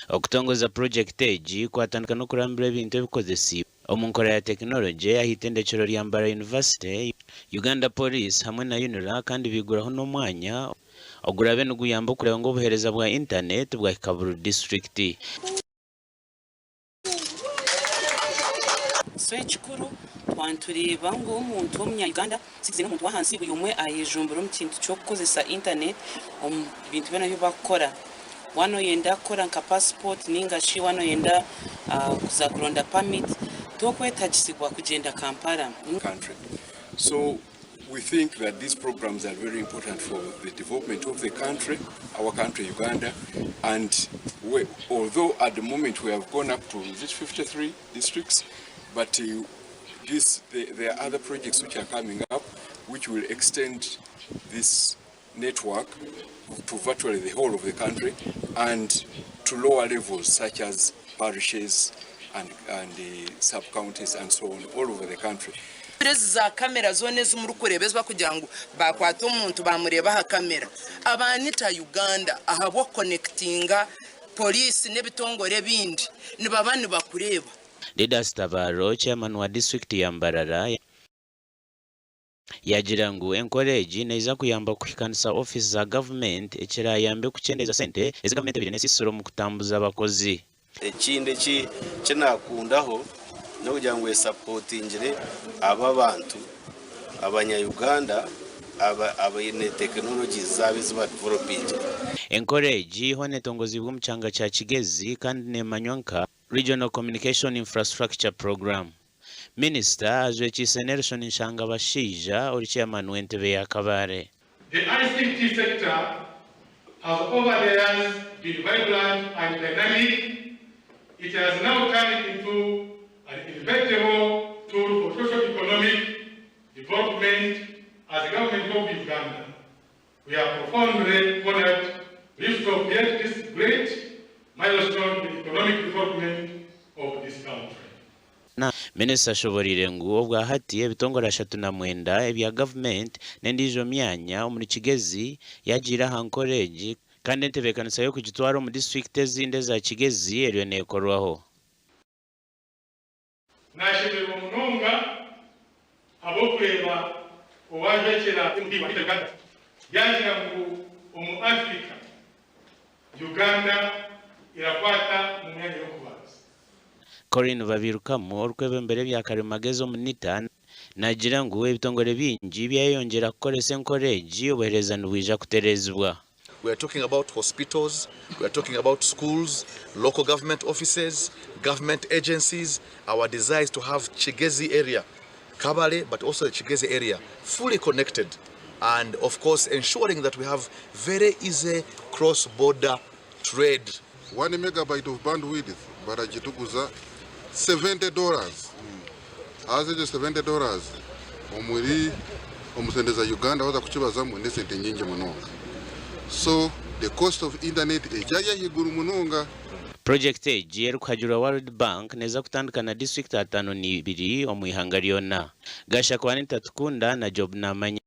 okutongoza project egi kwatandika no kurambira ebintu ebikozesibwa omu nkora ya tekinologiya ah'itendekero lya Mbara University, Uganda Police hamwe na UNRA kandi biguraho n'omwanya ogurabe niguyamba kureba ngo obuhereza bwa internet bwa Kaburu district. So ekikuru twanturiba ngo omuntu w'umunya-Uganda sikize n'omuntu wahansi buli omwe ayejumbura omu kintu ky'okukozesa internet omu bintu byona byo bakora. Wano yenda kora nka passport ninga shi wano yenda kuza kuronda permit tokwetagisibwa kugenda Kampala country. So we think that these programs are very important for the development of the country, our country Uganda, and although at the moment we have gone up to 53 districts, but there are other projects which are coming up which will extend this network to virtually the whole of the country and to lower levels such as parishes and sub-counties and so on all over the country. Za kamera zone z'umuri kurebezwa kugira ngo bakwata umuntu bamureba ha kamera abanita Uganda ahabo connectinga police n'ebitongore bindi nibabani bakureba. Didas Tabaro, chairman wa district ya Mbarara, yagira ngu encourage neza kuyamba kuhikanisa office za government ekira yambe kuchendeza sente ezi government biri nesisoro mu kutambuza abakozi. Ekinde kinakundaho no kugira ngo supportingire aba bantu abanya-Uganda abayine tekinologiya zabiziba developing. Encourage hone tongozi bwo mchanga cha Kigezi kandi nemanywanka Regional Communication Infrastructure Program. Minister Azwekise Nelson Nshanga Bashija or chairman w'entebe ya Kabare. The ICT sector has over the years been vibrant and dynamic. It has now turned into an inevitable tool for socio-economic development as the government of Uganda. We are profoundly honored to have yet this great milestone in economic development of this country. Na Minister Shoborire ngu obwa hati ebitongora 39 ebya government nendijo myanya omuri Kigezi yagira Ankore kandi entebekanisa yo kugitwara mu district ezinde za Kigezi eriyo nekorwaho. Nashimira omunonga abokweba owajekera emudi wa Uganda yagira ngu omu Africa Uganda irakwata mu myanya yo kubanza. Corinne babirukamu orukwebembere bya Karimagezo munita nagira ngu ebitongore bingi byayongera kukoresa encourage obuhereza nubwija kuterezibwa. We are talking about hospitals, we are talking about schools, local government offices, government agencies. Our desire is to have Kigezi area, Kabale, but also the Kigezi area fully connected, and of course ensuring that we have very easy cross-border trade. 1 megabyte of bandwidth baragituguza $70. Haze $70 omuri omusendeza Uganda waza kukibaza mu nesente nyingi munonga. So the cost of internet ejaya higuru munonga. Project egi erukajura World Bank neza kutandukana district 52 omu ihanga lyona. Gasha kwa nitatukunda na job na manya.